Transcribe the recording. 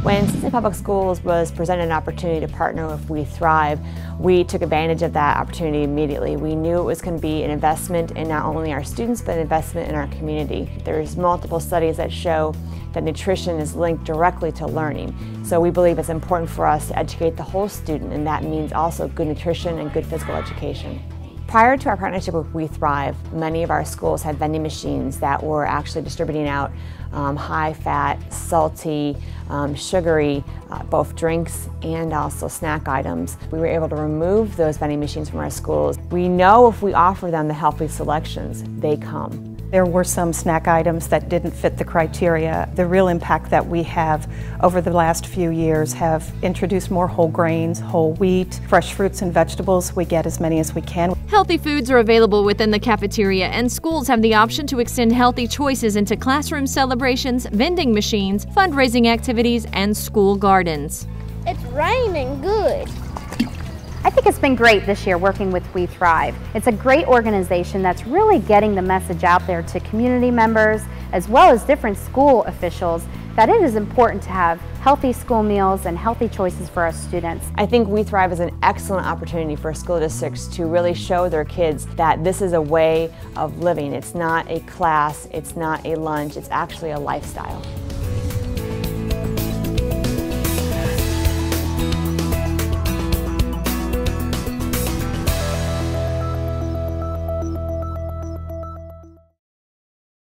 When Cincinnati Public Schools was presented an opportunity to partner with We Thrive, we took advantage of that opportunity immediately. We knew it was going to be an investment in not only our students, but an investment in our community. There's multiple studies that show that nutrition is linked directly to learning. So we believe it's important for us to educate the whole student, and that means also good nutrition and good physical education. Prior to our partnership with We Thrive, many of our schools had vending machines that were actually distributing out high-fat, salty, sugary, both drinks and also snack items. We were able to remove those vending machines from our schools. We know if we offer them the healthy selections, they come. There were some snack items that didn't fit the criteria. The real impact that we have over the last few years have introduced more whole grains, whole wheat, fresh fruits and vegetables. We get as many as we can. Healthy foods are available within the cafeteria, and schools have the option to extend healthy choices into classroom celebrations, vending machines, fundraising activities, and school gardens. It's raining good. I think it's been great this year working with We Thrive. It's a great organization that's really getting the message out there to community members as well as different school officials that it is important to have healthy school meals and healthy choices for our students. I think We Thrive is an excellent opportunity for school districts to really show their kids that this is a way of living. It's not a class, it's not a lunch, it's actually a lifestyle.